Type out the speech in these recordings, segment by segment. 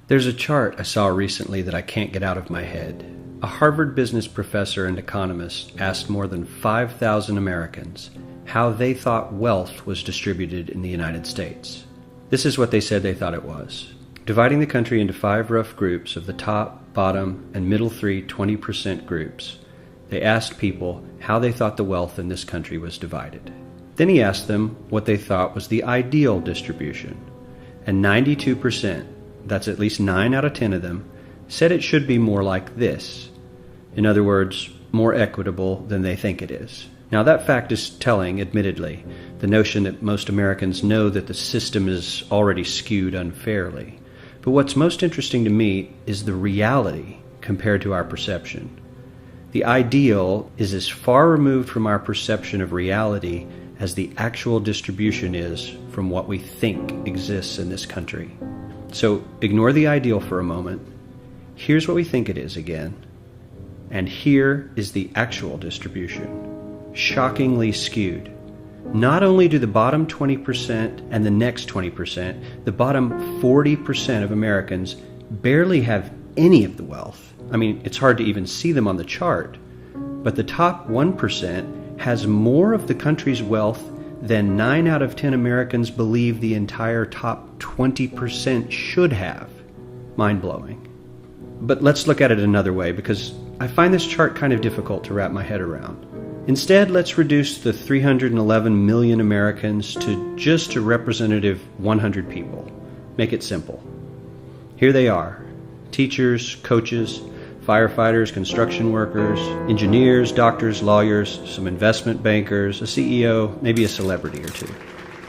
There's a chart I saw recently that I can't get out of my head. A Harvard business professor and economist asked more than 5,000 Americans how they thought wealth was distributed in the United States. This is what they said they thought it was. Dividing the country into 5 rough groups of the top, bottom, and middle 3 20% groups, they asked people how they thought the wealth in this country was divided. Then he asked them what they thought was the ideal distribution. And 92%, that's at least 9 out of 10 of them, said it should be more like this. In other words, more equitable than they think it is. Now that fact is telling, admittedly, the notion that most Americans know that the system is already skewed unfairly. But what's most interesting to me is the reality compared to our perception. The ideal is as far removed from our perception of reality as the actual distribution is from what we think exists in this country. So ignore the ideal for a moment. Here's what we think it is again. And here is the actual distribution. Shockingly skewed. Not only do the bottom 20% and the next 20%, the bottom 40% of Americans barely have any of the wealth. I mean, it's hard to even see them on the chart. But the top 1% has more of the country's wealth than 9 out of 10 Americans believe the entire top 20% should have. Mind-blowing. But let's look at it another way, because I find this chart kind of difficult to wrap my head around. Instead, let's reduce the 311 million Americans to just a representative 100 people. Make it simple. Here they are: teachers, coaches, firefighters, construction workers, engineers, doctors, lawyers, some investment bankers, a CEO, maybe a celebrity or two.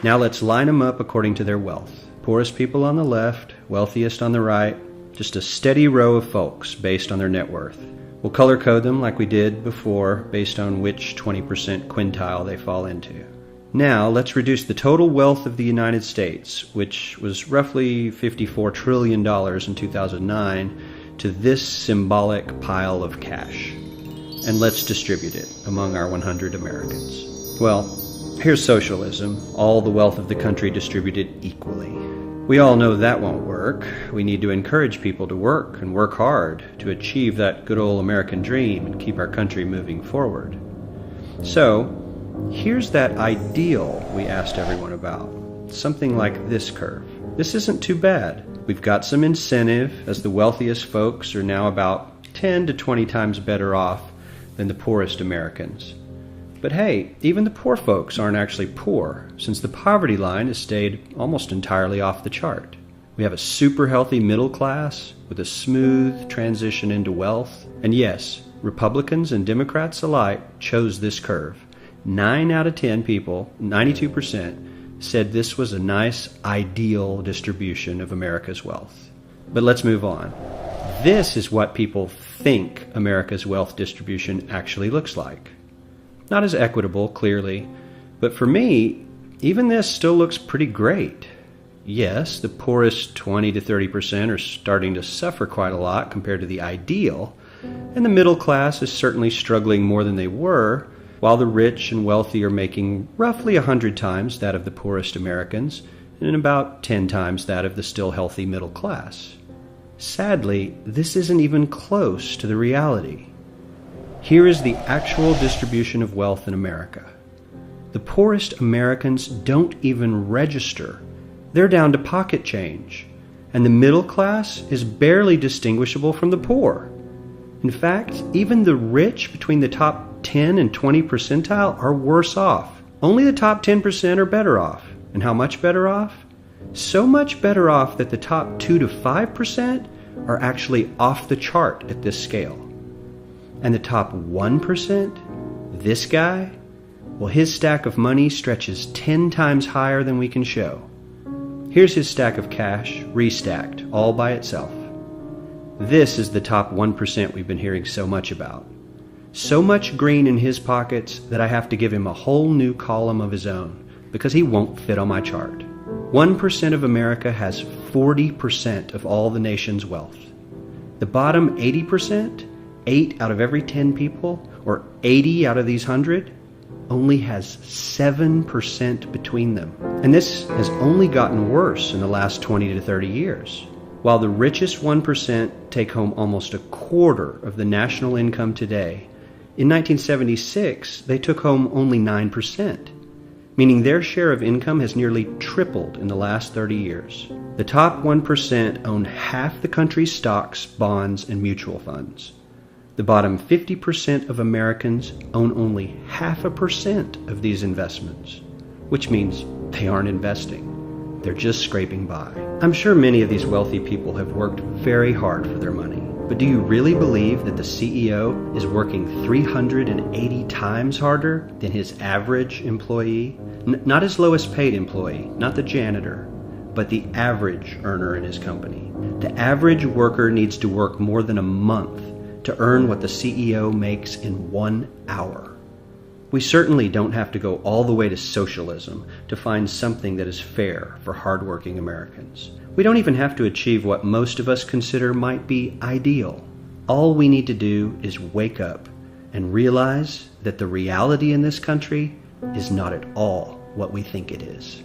Now let's line them up according to their wealth. Poorest people on the left, wealthiest on the right, just a steady row of folks based on their net worth. We'll color code them like we did before based on which 20% quintile they fall into. Now let's reduce the total wealth of the United States, which was roughly $54 trillion in 2009, to this symbolic pile of cash. And let's distribute it among our 100 Americans. Well, here's socialism, all the wealth of the country distributed equally. We all know that won't work. We need to encourage people to work and work hard to achieve that good old American dream and keep our country moving forward. So, here's that ideal we asked everyone about. Something like this curve. This isn't too bad. We've got some incentive, as the wealthiest folks are now about 10 to 20 times better off than the poorest Americans. But hey, even the poor folks aren't actually poor, since the poverty line has stayed almost entirely off the chart. We have a super healthy middle class with a smooth transition into wealth. And yes, Republicans and Democrats alike chose this curve. 9 out of 10 people, 92%, said this was a nice, ideal distribution of America's wealth. But let's move on. This is what people think America's wealth distribution actually looks like. Not as equitable, clearly, but for me, even this still looks pretty great. Yes, the poorest 20 to 30% are starting to suffer quite a lot compared to the ideal, and the middle class is certainly struggling more than they were, while the rich and wealthy are making roughly 100 times that of the poorest Americans, and about 10 times that of the still healthy middle class. Sadly, this isn't even close to the reality. Here is the actual distribution of wealth in America. The poorest Americans don't even register. They're down to pocket change. And the middle class is barely distinguishable from the poor. In fact, even the rich between the top 10 and 20 percentile are worse off. Only the top 10% are better off. And how much better off? So much better off that the top 2 to 5% are actually off the chart at this scale. And the top 1%, this guy, well, his stack of money stretches 10 times higher than we can show. Here's his stack of cash, restacked, all by itself. This is the top 1% we've been hearing so much about. So much green in his pockets that I have to give him a whole new column of his own, because he won't fit on my chart. 1% of America has 40% of all the nation's wealth. The bottom 80%, 8 out of every 10 people, or 80 out of these 100, only has 7% between them. And this has only gotten worse in the last 20 to 30 years. While the richest 1% take home almost a quarter of the national income today, in 1976 they took home only 9%, meaning their share of income has nearly tripled in the last 30 years. The top 1% own half the country's stocks, bonds, and mutual funds. The bottom 50% of Americans own only 0.5% of these investments, which means they aren't investing. They're just scraping by. I'm sure many of these wealthy people have worked very hard for their money, but do you really believe that the CEO is working 380 times harder than his average employee? Not his lowest paid employee, not the janitor, but the average earner in his company. The average worker needs to work more than a month to earn what the CEO makes in 1 hour. We certainly don't have to go all the way to socialism to find something that is fair for hardworking Americans. We don't even have to achieve what most of us consider might be ideal. All we need to do is wake up and realize that the reality in this country is not at all what we think it is.